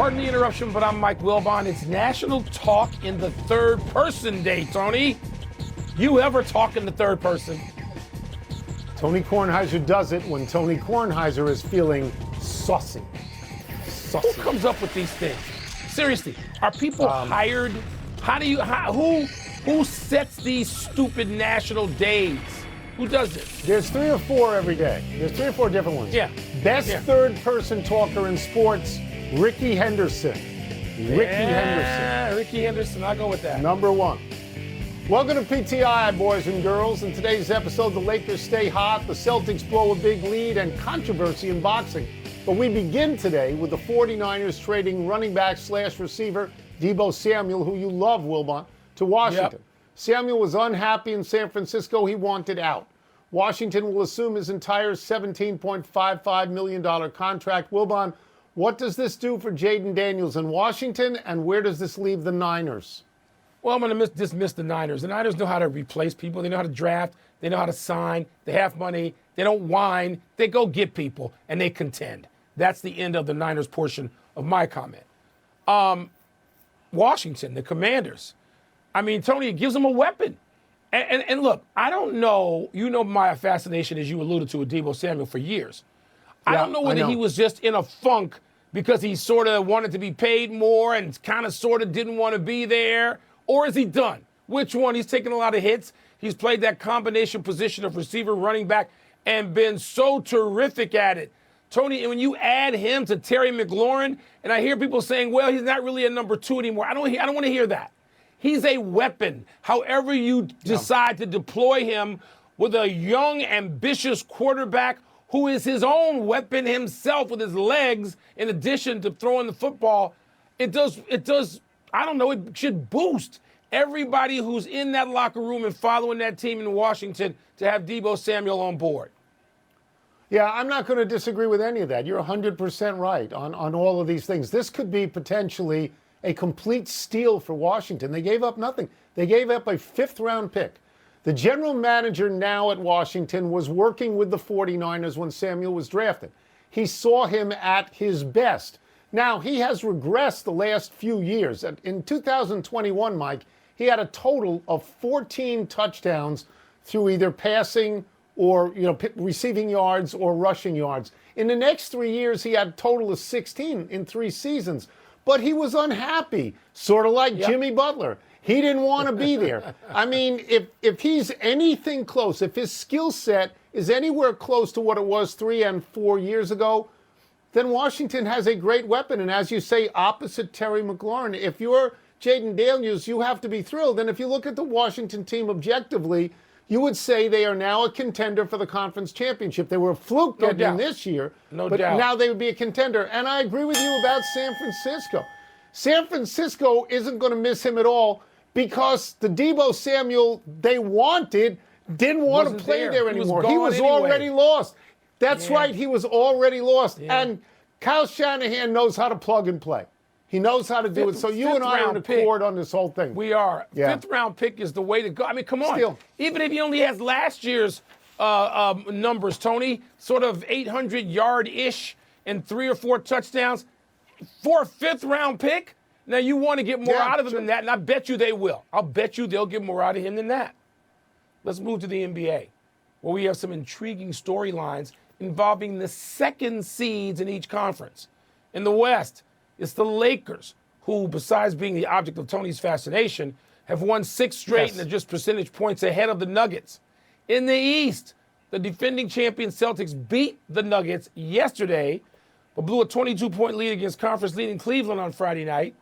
Pardon the interruption, but I'm Mike Wilbon. It's National Talk in the Third Person Day, Tony. You ever talk in the third person? Tony Kornheiser does it when Tony Kornheiser is feeling saucy. Who comes up with these things? Seriously, are people hired? Who sets these stupid national days? Who does this? There's 3 or 4 every day. There's 3 or 4 different ones. Yeah. Best third-person talker in sports, Ricky Henderson. Ricky Henderson, I'll go with that. Number 1. Welcome to PTI, boys and girls. In today's episode, the Lakers stay hot, the Celtics blow a big lead, and controversy in boxing. But we begin today with the 49ers trading running back / receiver Deebo Samuel, who you love, Wilbon, to Washington. Yep. Samuel was unhappy in San Francisco. He wanted out. Washington will assume his entire $17.55 million contract. Wilbon, what does this do for Jaden Daniels in Washington, and where does this leave the Niners? Well, I'm going to dismiss the Niners. The Niners know how to replace people. They know how to draft. They know how to sign. They have money. They don't whine. They go get people, and they contend. That's the end of the Niners portion of my comment. Washington, the Commanders. I mean, Tony, it gives them a weapon. And look, I don't know. You know my fascination, as you alluded to, with Deebo Samuel for years. I don't know whether he was just in a funk because he sort of wanted to be paid more and kind of sort of didn't want to be there, or is he done? Which one? He's taken a lot of hits. He's played that combination position of receiver, running back, and been so terrific at it. Tony, and when you add him to Terry McLaurin, and I hear people saying, well, he's not really a number 2 anymore. I don't want to hear that. He's a weapon. However you decide to deploy him with a young, ambitious quarterback who is his own weapon himself with his legs, in addition to throwing the football, it does, I don't know, it should boost everybody who's in that locker room and following that team in Washington to have Deebo Samuel on board. Yeah, I'm not going to disagree with any of that. You're 100% right on all of these things. This could be potentially a complete steal for Washington. They gave up nothing. They gave up a 5th-round pick. The general manager now at Washington was working with the 49ers when Samuel was drafted. He saw him at his best. Now, he has regressed the last few years. In 2021, Mike, he had a total of 14 touchdowns through either passing or receiving yards or rushing yards. In the next 3 years, he had a total of 16 in 3 seasons. But he was unhappy, sort of like Jimmy Butler. He didn't want to be there. I mean, if he's anything close, if his skill set is anywhere close to what it was 3 and 4 years ago, then Washington has a great weapon. And as you say, opposite Terry McLaurin, if you're Jaden Daniels, you have to be thrilled. And if you look at the Washington team objectively, you would say they are now a contender for the conference championship. They were a fluke getting in this year, but now they would be a contender. And I agree with you about San Francisco. San Francisco isn't going to miss him at all because the Deebo Samuel they wanted didn't want to play there anymore. He was already lost. That's right. He was already lost. And Kyle Shanahan knows how to plug and play. He knows how to do it. So you and I are in accord on this whole thing. We are. Yeah. 5th-round pick is the way to go. I mean, come on. Still. Even if he only has last year's numbers, Tony, sort of 800-yard-ish and 3 or 4 touchdowns, for a 5th-round pick, now you want to get more out of him than that, and I bet you they will. I'll bet you they'll get more out of him than that. Let's move to the NBA, where we have some intriguing storylines involving the 2nd seeds in each conference. In the West, it's the Lakers, who, besides being the object of Tony's fascination, have won 6 straight and are just percentage points ahead of the Nuggets. In the East, the defending champion Celtics beat the Nuggets yesterday, but blew a 22-point lead against conference-leading Cleveland on Friday night.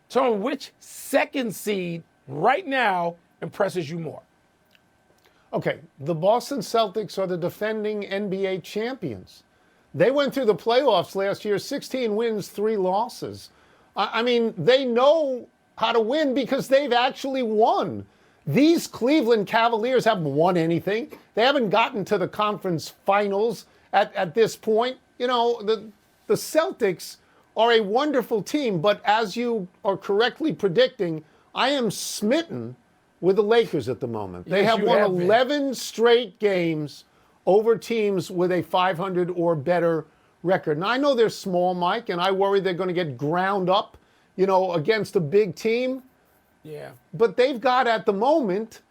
Tony, which 2nd seed right now impresses you more? Okay, the Boston Celtics are the defending NBA champions. They went through the playoffs last year, 16 wins, 3 losses. I mean, they know how to win because they've actually won. These Cleveland Cavaliers haven't won anything. They haven't gotten to the conference finals at this point. You know, the Celtics are a wonderful team, but as you are correctly predicting, I am smitten with the Lakers at the moment. They have won 11 straight games over teams with a 500 or better record. And I know they're small, Mike, and I worry they're going to get ground up, against a big team. Yeah. But they've got, at the moment,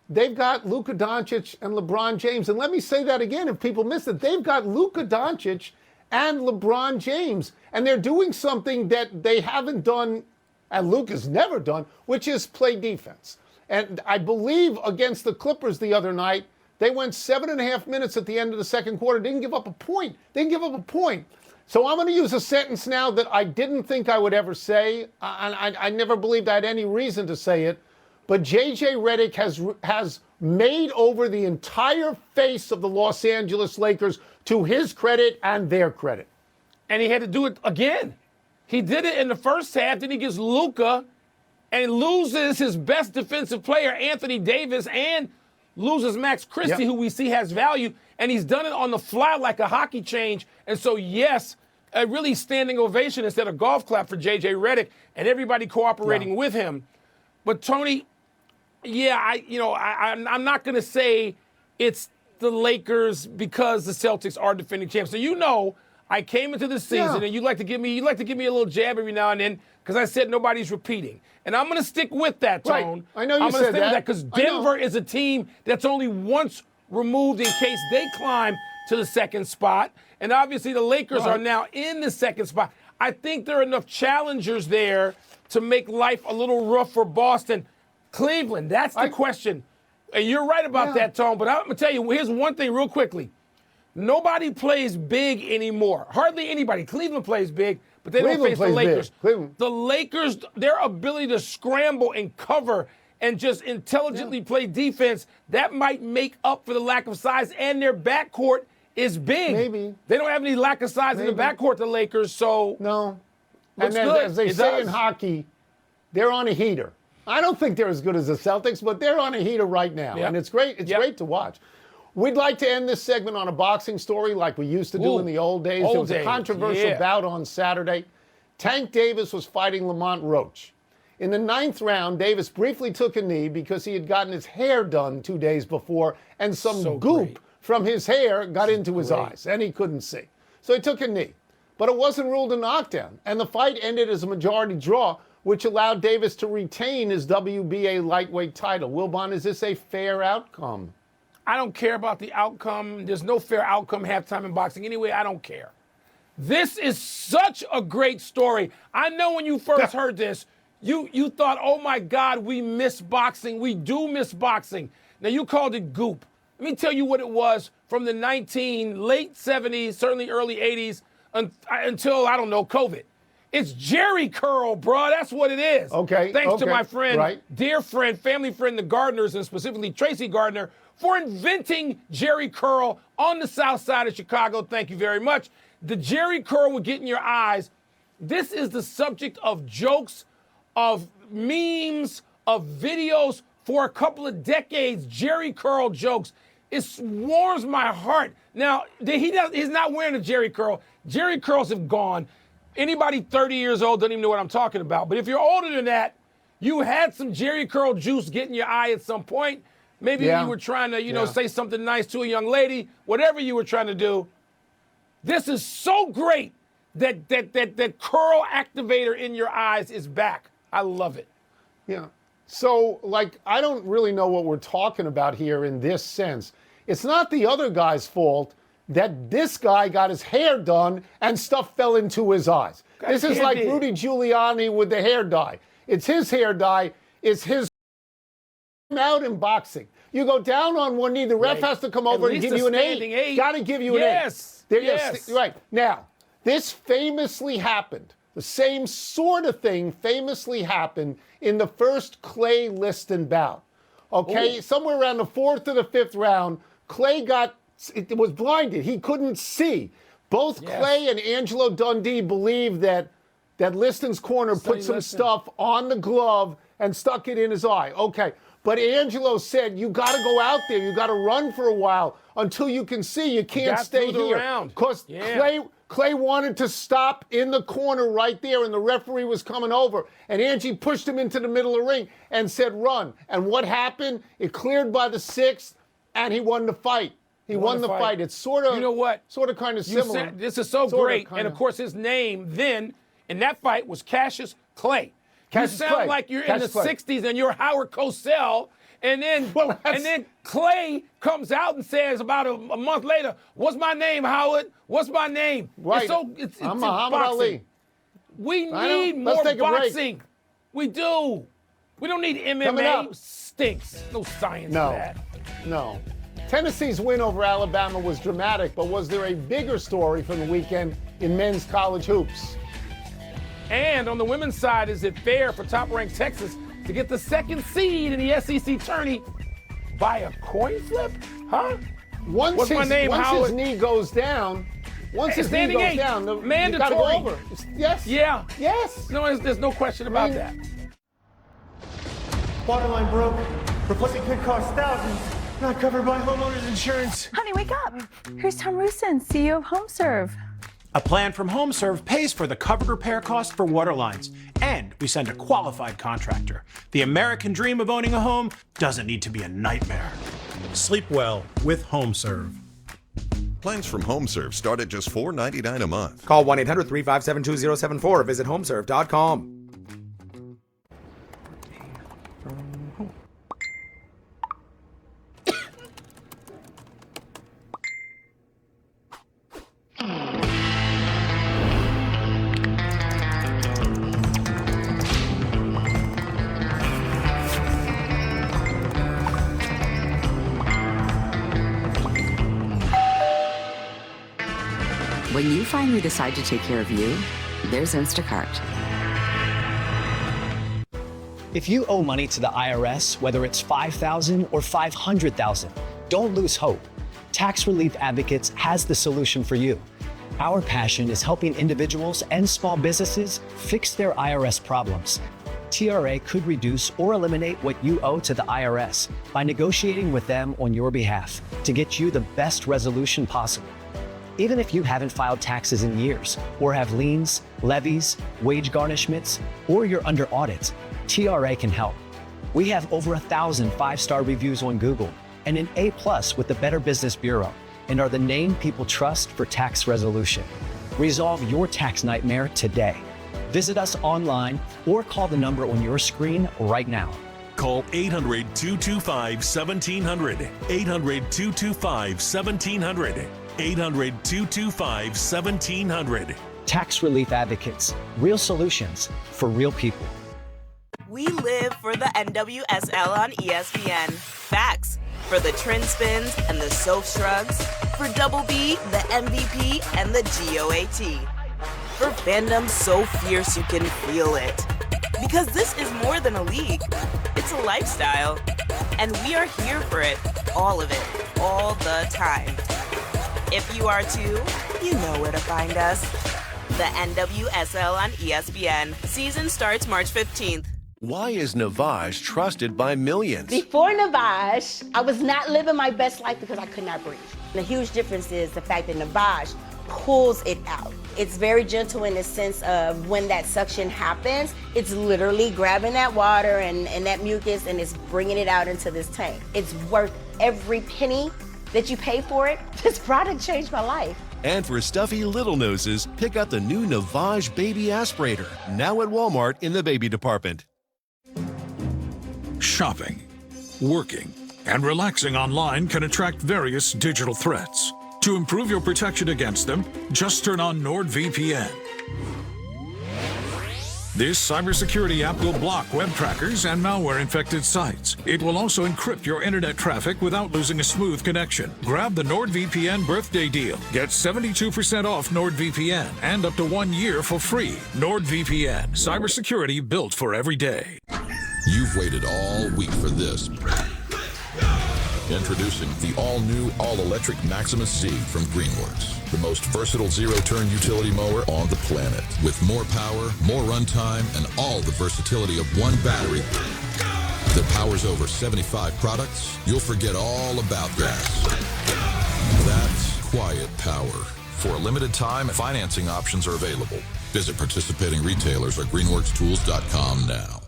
they've got Luka Doncic and LeBron James. And let me say that again if people miss it. They've got Luka Doncic and LeBron James. And they're doing something that they haven't done, and Luka's never done, which is play defense. And I believe against the Clippers the other night, they went 7.5 minutes at the end of the second quarter. Didn't give up a point. So I'm going to use a sentence now that I didn't think I would ever say. I never believed I had any reason to say it. But J.J. Redick has made over the entire face of the Los Angeles Lakers to his credit and their credit. And he had to do it again. He did it in the first half. Then he gets Luka and loses his best defensive player, Anthony Davis, and loses Max Christie, who we see has value. And he's done it on the fly like a hockey change. And so, yes, a really standing ovation instead of golf clap for J.J. Redick and everybody cooperating with him. But, Tony, I'm not going to say it's the Lakers because the Celtics are defending champs. So, I came into the season and you like to give me a little jab every now and then because I said nobody's repeating. And I'm going to stick with that, Tone. Right. I know you said that. Because Denver is a team that's only once removed in case they climb to the second spot. And obviously the Lakers are now in the second spot. I think there are enough challengers there to make life a little rough for Boston. Cleveland, that's the question. And you're right about that, Tone. But I'm going to tell you, here's one thing real quickly. Nobody plays big anymore. Hardly anybody. Cleveland plays big, but they don't face the Lakers. The Lakers, their ability to scramble and cover and just intelligently play defense, that might make up for the lack of size. And their backcourt is big. Maybe. They don't have any lack of size in the backcourt, the Lakers, so. No. And as they say in hockey, they're on a heater. I don't think they're as good as the Celtics, but they're on a heater right now. And it's great. It's great to watch. We'd like to end this segment on a boxing story like we used to do in the old days. There was a controversial bout on Saturday. Tank Davis was fighting Lamont Roach. In the 9th round, Davis briefly took a knee because he had gotten his hair done 2 days before, and some goop from his hair got into his eyes, and he couldn't see. So he took a knee. But it wasn't ruled a knockdown, and the fight ended as a majority draw, which allowed Davis to retain his WBA lightweight title. Wilbon, is this a fair outcome? I don't care about the outcome. There's no fair outcome halftime in boxing. Anyway, I don't care. This is such a great story. I know when you first heard this, you thought, oh, my God, we miss boxing. We do miss boxing. Now, you called it goop. Let me tell you what it was from the late 70s, certainly early 80s, until, I don't know, COVID. It's Jerry curl, bro. That's what it is. Okay. Thanks to my friend, dear friend, family friend, the Gardners, and specifically Tracy Gardner, for inventing Jerry curl on the south side of Chicago. Thank you very much. The Jerry curl would get in your eyes. This is the subject of jokes, of memes, of videos for a couple of decades. Jerry curl jokes. It warms my heart. Now, he's not wearing a Jerry curl. Jerry curls have gone. Anybody 30 years old doesn't even know what I'm talking about. But if you're older than that, you had some Jerry curl juice get in your eye at some point. Maybe you were trying to, say something nice to a young lady, whatever you were trying to do. This is so great that curl activator in your eyes is back. I love it. Yeah. So, I don't really know what we're talking about here in this sense. It's not the other guy's fault that this guy got his hair done and stuff fell into his eyes. This is like Rudy Giuliani with the hair dye. It's his hair dye. It's his out in boxing. You go down on one knee, the ref has to come over and give you an 8. Got to give you an 8. Yes. Right. Now, this famously happened. The same sort of thing famously happened in the first Clay Liston bout. Okay? Somewhere around the 4th or the 5th round, Clay was blinded. He couldn't see. Both Clay and Angelo Dundee believe that Liston's corner put some stuff on the glove and stuck it in his eye. Okay. But Angelo said, you got to go out there. You got to run for a while until you can see. You can't stay here. Because Clay wanted to stop in the corner right there, and the referee was coming over. And Angie pushed him into the middle of the ring and said, run. And what happened? It cleared by the 6th, and he won the fight. He won the fight. It's sort of, you know what? Sort of kind of similar. This is so great. And of course, his name then in that fight was Cassius Clay. You sound like you're in the 60s and you're Howard Cosell. And then Clay comes out and says about a month later, "What's my name, Howard? What's my name?" Right. It's I'm Muhammad Ali. We need more boxing. We do. We don't need MMA. Stinks. No science to that. No. Tennessee's win over Alabama was dramatic, but was there a bigger story from the weekend in men's college hoops? And on the women's side, is it fair for top-ranked Texas to get the second seed in the SEC tourney by a coin flip? Huh? Once his knee goes down, mandatory. You gotta go over. Yes. Yeah. Yes. No, there's no question about that. Waterline broke. Replacing could cost thousands. Not covered by homeowners insurance. Honey, wake up. Here's Tom Rusin, CEO of HomeServe. A plan from HomeServe pays for the covered repair cost for water lines, and we send a qualified contractor. The American dream of owning a home doesn't need to be a nightmare. Sleep well with HomeServe. Plans from HomeServe start at just $4.99 a month. Call 1-800-357-2074 or visit homeserve.com. When you finally decide to take care of you, there's Instacart. If you owe money to the IRS, whether it's $5,000 or $500,000, don't lose hope. Tax Relief Advocates has the solution for you. Our passion is helping individuals and small businesses fix their IRS problems. TRA could reduce or eliminate what you owe to the IRS by negotiating with them on your behalf to get you the best resolution possible. Even if you haven't filed taxes in years, or have liens, levies, wage garnishments, or you're under audit, TRA can help. We have over 1,000 5-star reviews on Google and an A+ with the Better Business Bureau, and are the name people trust for tax resolution. Resolve your tax nightmare today. Visit us online or call the number on your screen right now. Call 800-225-1700. 800-225-1700. 800-225-1700. Tax Relief Advocates. Real solutions for real people. We live for the NWSL on ESPN. Facts. For the trend spins and the soap shrugs. For Double B, the MVP, and the GOAT. For fandom so fierce you can feel it. Because this is more than a league. It's a lifestyle. And we are here for it. All of it. All the time. If you are too, you know where to find us. The NWSL on ESPN. Season starts March 15th. Why is Navage trusted by millions? Before Navage, I was not living my best life because I could not breathe. The huge difference is the fact that Navage pulls it out. It's very gentle in the sense of when that suction happens, it's literally grabbing that water and that mucus and it's bringing it out into this tank. It's worth every penny that you pay for it. This product changed my life. And for stuffy little noses, pick out the new Navage Baby Aspirator, now at Walmart in the baby department. Shopping, working, and relaxing online can attract various digital threats. To improve your protection against them, just turn on NordVPN. This cybersecurity app will block web trackers and malware-infected sites. It will also encrypt your internet traffic without losing a smooth connection. Grab the NordVPN birthday deal. Get 72% off NordVPN and up to 1 year for free. NordVPN, cybersecurity built for every day. You've waited all week for this. Introducing the all-new, all-electric Maximus Z from Greenworks. The most versatile zero-turn utility mower on the planet. With more power, more runtime, and all the versatility of one battery that powers over 75 products, you'll forget all about gas. That's quiet power. For a limited time, financing options are available. Visit participating retailers or greenworkstools.com now.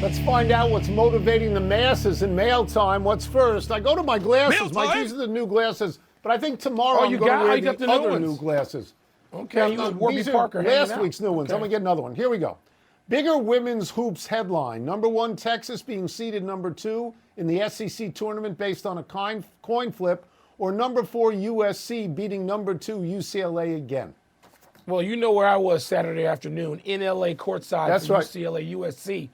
Let's find out what's motivating the masses in mail time. What's first? I go to my glasses. Mike, these are the new glasses. But I think tomorrow I'm going to wear the other new glasses. Okay, you Warby these Parker. are last week's new ones. I'm going to get another one. Here we go. Bigger women's hoops headline. Number 1, Texas being seeded number 2 in the SEC tournament based on a coin flip. Or number 4, USC beating number 2, UCLA again. Well, you know where I was Saturday afternoon in L.A. courtside for UCLA, USC.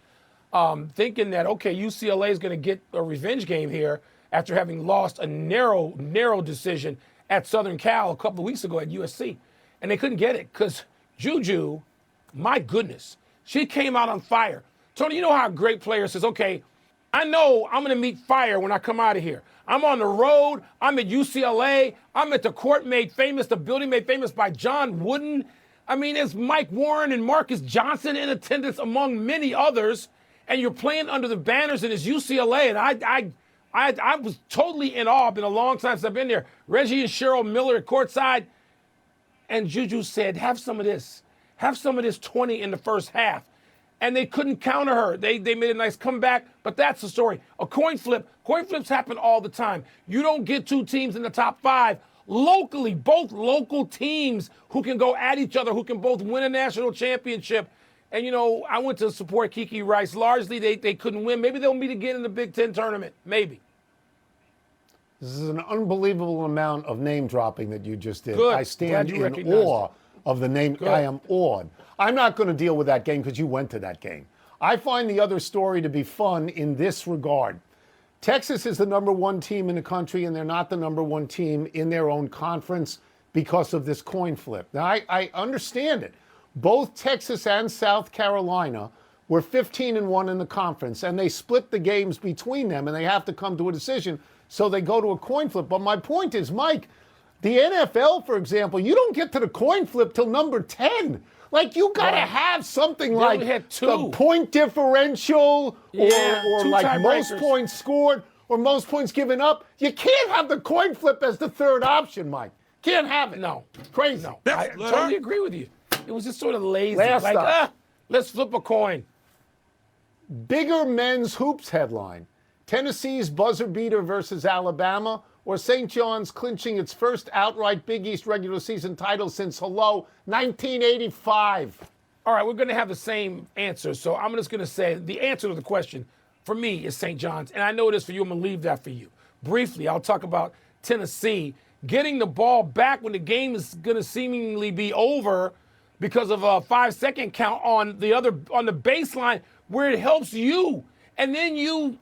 Thinking that, okay, UCLA is going to get a revenge game here after having lost a narrow decision at Southern Cal a couple of weeks ago at USC. And they couldn't get it because Juju, my goodness, she came out on fire. Tony, you know how a great player says, okay, I know I'm going to meet fire when I come out of here. I'm on the road. I'm at UCLA. I'm at the court made famous, the building made famous by John Wooden. I mean, there's Mike Warren and Marcus Johnson in attendance among many others. And you're playing under the banners and it's UCLA. And I was totally in awe. Been a long time since I've been there. Reggie and Cheryl Miller at courtside. And Juju said, have some of this. Have some of this 20 in the first half. And they couldn't counter her. They made a nice comeback, but that's the story. A coin flip. Coin flips happen all the time. You don't get 2 teams in the top 5 locally, both local teams who can go at each other, who can both win a national championship. And, you know, I went to support Kiki Rice. Largely, they couldn't win. Maybe they'll meet again in the Big Ten tournament. Maybe. This is an unbelievable amount of name dropping that you just did. Good. I stand in awe of the name. Good. I am awed. I'm not going to deal with that game because you went to that game. I find the other story to be fun in this regard. Texas is the number 1 team in the country, and they're not the number 1 team in their own conference because of this coin flip. Now, I understand it. Both Texas and South Carolina were 15-1 in the conference, and they split the games between them, and they have to come to a decision, so they go to a coin flip. But my point is, Mike, the NFL, for example, you don't get to the coin flip till number 10. Like, you got to have something like the point differential or like most points scored or most points given up. You can't have the coin flip as the third option, Mike. Can't have it. No. Crazy. No. I totally agree with you. It was just sort of lazy. Let's flip a coin. Bigger men's hoops headline. Tennessee's buzzer beater versus Alabama, or St. John's clinching its first outright Big East regular season title since, 1985. All right, we're going to have the same answer. So I'm just going to say the answer to the question for me is St. John's. And I know it is for you. I'm going to leave that for you. Briefly, I'll talk about Tennessee getting the ball back when the game is going to seemingly be over because of a 5-second count on the baseline where it helps you. And then you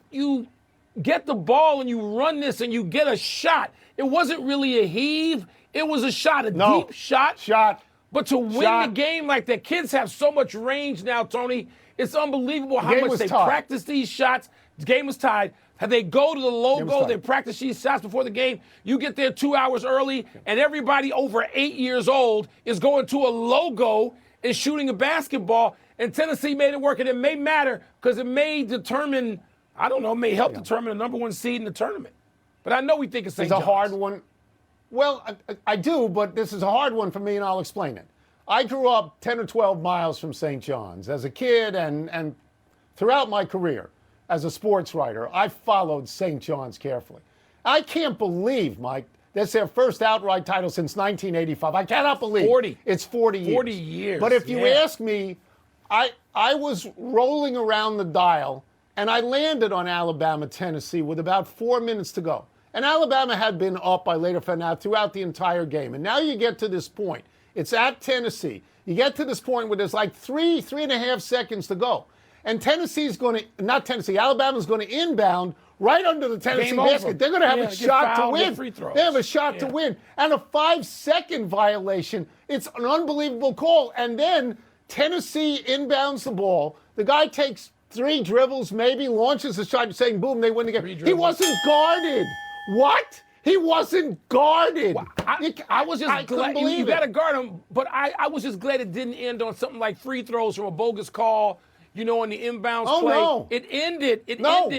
get the ball and you run this and you get a shot. It wasn't really a heave. It was a shot, deep shot. But to win the game like that, kids have so much range now, Tony. It's unbelievable how much they practice these shots. The game was tied. They go to the logo, they practice these shots before the game. You get there 2 hours early, and everybody over 8 years old is going to a logo and shooting a basketball. And Tennessee made it work, and it may matter because it may determine, I don't know, may help determine the number 1 seed in the tournament. But I know we think it's St. John's. It's a hard one. Well, I do, but this is a hard one for me, and I'll explain it. I grew up 10 or 12 miles from St. John's. As a kid and throughout my career as a sports writer, I followed St. John's carefully. I can't believe, Mike, that's their first outright title since 1985. I cannot believe 40. It's 40 years. 40 years. But if you ask me, I was rolling around the dial, and I landed on Alabama, Tennessee with about 4 minutes to go. And Alabama had been up, I later found out, throughout the entire game. And now you get to this point. It's at Tennessee. You get to this point where there's like 3.5 seconds to go. And Alabama's going to inbound right under the Tennessee basket. They're going to have a shot to win. They have a shot to win. And a 5-second violation. It's an unbelievable call. And then Tennessee inbounds the ball. The guy takes 3 dribbles, maybe, launches a shot, saying, boom, they win the game. He wasn't guarded. What? He wasn't guarded. Well, I was just glad you got to guard him, but I was just glad it didn't end on something like free throws from a bogus call, you know, on the inbounds play. No. It ended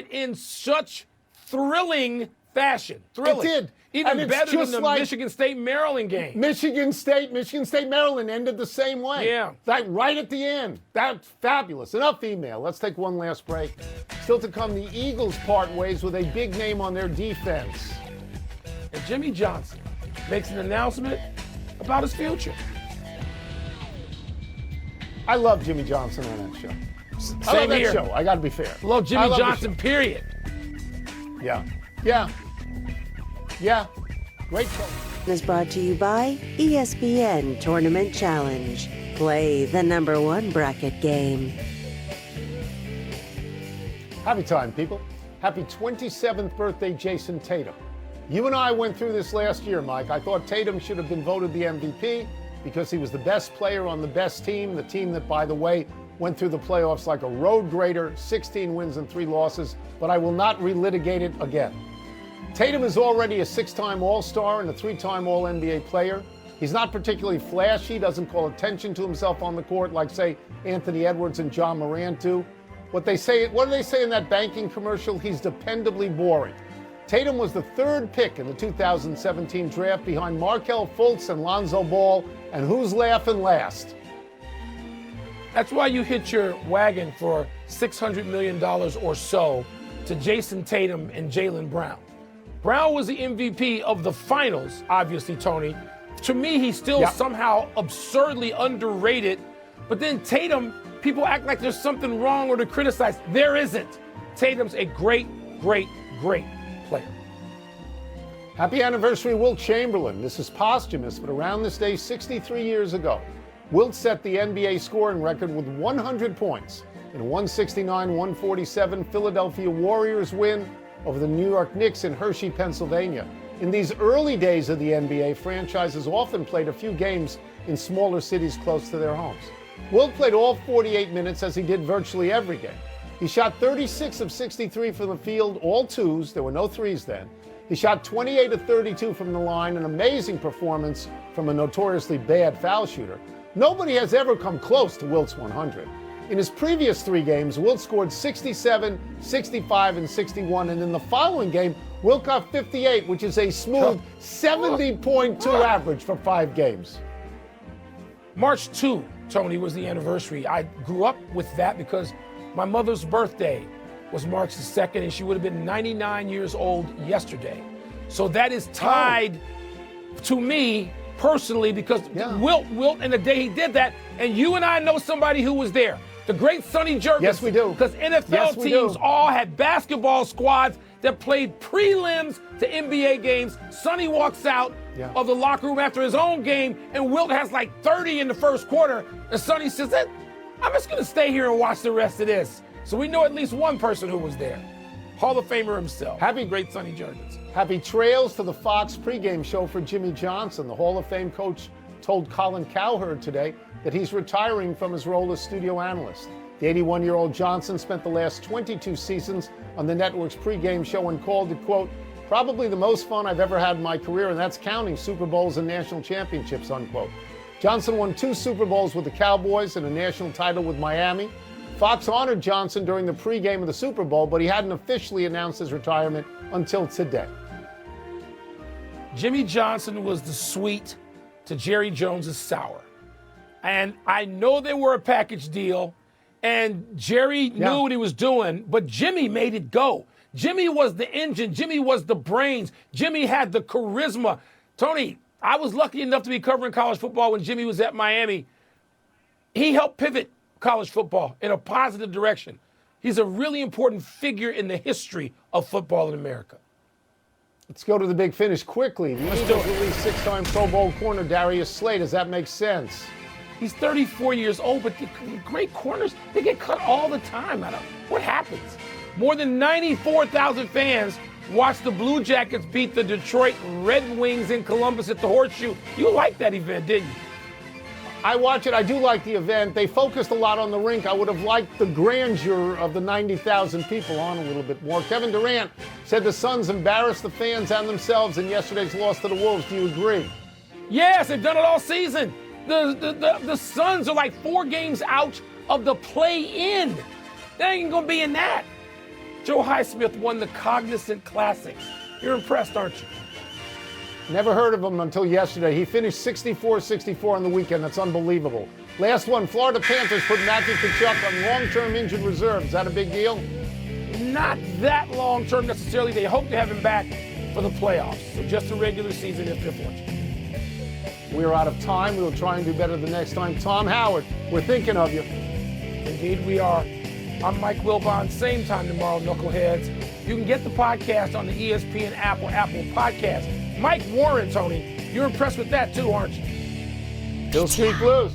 in such thrilling fashion. Thrilling. Even better than the Michigan State-Maryland game. Michigan State, Maryland ended the same way. Yeah. That right at the end. That's fabulous. Enough email. Let's take one last break. Still to come, the Eagles part ways with a big name on their defense. And Jimmy Johnson makes an announcement about his future. I love Jimmy Johnson on that show. I love that show. I got to be fair. Love Jimmy Johnson, period. Yeah. Great show. Is brought to you by ESPN Tournament Challenge. Play the #1 bracket game. Happy time, people. Happy 27th birthday, Jason Tatum. You and I went through this last year, Mike. I thought Tatum should have been voted the MVP because he was the best player on the best team, the team that, by the way, went through the playoffs like a road grader, 16 wins and 3 losses, but I will not relitigate it again. Tatum is already a 6-time All-Star and a 3-time All-NBA player. He's not particularly flashy, doesn't call attention to himself on the court like, say, Anthony Edwards and John Morant do. What do they say in that banking commercial? He's dependably boring. Tatum was the 3rd pick in the 2017 draft behind Markelle Fultz and Lonzo Ball, and who's laughing last? That's why you hit your wagon for $600 million or so to Jason Tatum and Jaylen Brown. Brown was the MVP of the finals, obviously, Tony. To me, he's still somehow absurdly underrated. But then Tatum, people act like there's something wrong or to criticize. There isn't. Tatum's a great player. Happy anniversary, Wilt Chamberlain. This is posthumous, but around this day 63 years ago, Wilt set the NBA scoring record with 100 points in a 169-147 Philadelphia Warriors win over the New York Knicks in Hershey, Pennsylvania. In these early days of the NBA, franchises often played a few games in smaller cities close to their homes. Wilt played all 48 minutes as he did virtually every game. He shot 36 of 63 from the field, all twos. There were no threes then. He shot 28 of 32 from the line, an amazing performance from a notoriously bad foul shooter. Nobody has ever come close to Wilt's 100. In his previous 3 games, Wilt scored 67, 65, and 61, and in the following game, Wilt got 58, which is a smooth 70.2 average for 5 games. March 2, Tony, was the anniversary. I grew up with that because my mother's birthday was March the 2nd, and she would have been 99 years old yesterday. So that is tied to me personally because Wilt, and the day he did that, and you and I know somebody who was there. The great Sonny Jurgensen. Yes, we do. Because NFL teams all had basketball squads that played prelims to NBA games. Sonny walks out of the locker room after his own game, and Wilt has like 30 in the first quarter. And Sonny says, I'm just going to stay here and watch the rest of this. So we know at least one person who was there. Hall of Famer himself. Great Sonny Jurgensen. Happy trails to the Fox pregame show for Jimmy Johnson. The Hall of Fame coach told Colin Cowherd today that he's retiring from his role as studio analyst. The 81-year-old Johnson spent the last 22 seasons on the network's pregame show and called it, quote, probably the most fun I've ever had in my career, and that's counting Super Bowls and national championships, unquote. Johnson won 2 Super Bowls with the Cowboys and a national title with Miami. Fox honored Johnson during the pregame of the Super Bowl, but he hadn't officially announced his retirement until today. Jimmy Johnson was the sweet to Jerry Jones's sour. And I know they were a package deal, and Jerry knew what he was doing, but Jimmy made it go. Jimmy was the engine. Jimmy was the brains. Jimmy had the charisma. Tony, I was lucky enough to be covering college football when Jimmy was at Miami. He helped pivot college football in a positive direction. He's a really important figure in the history of football in America. Let's go to the big finish quickly. The Eagles released 6-time Pro Bowl corner Darius Slay. Does that make sense? He's 34 years old, but the great corners, they get cut all the time. What happens? More than 94,000 fans watched the Blue Jackets beat the Detroit Red Wings in Columbus at the Horseshoe. You liked that event, didn't you? I watch it. I do like the event. They focused a lot on the rink. I would have liked the grandeur of the 90,000 people on a little bit more. Kevin Durant said the Suns embarrassed the fans and themselves in yesterday's loss to the Wolves. Do you agree? Yes, they've done it all season. The Suns are like 4 games out of the play-in. They ain't going to be in that. Joe Highsmith won the Cognizant Classic. You're impressed, aren't you? Never heard of him until yesterday. He finished 64-64 on the weekend. That's unbelievable. Last one, Florida Panthers put Matthew Tkachuk on long-term injured reserve. Is that a big deal? Not that long-term necessarily. They hope to have him back for the playoffs. So just a regular season if they're fortunate. We're out of time. We'll try and do better the next time. Tom Howard, we're thinking of you. Indeed we are. I'm Mike Wilbon. Same time tomorrow, Knuckleheads. You can get the podcast on the ESPN app or Apple Podcast. Mike Warren, Tony, you're impressed with that too, aren't you? Hill Street Blues.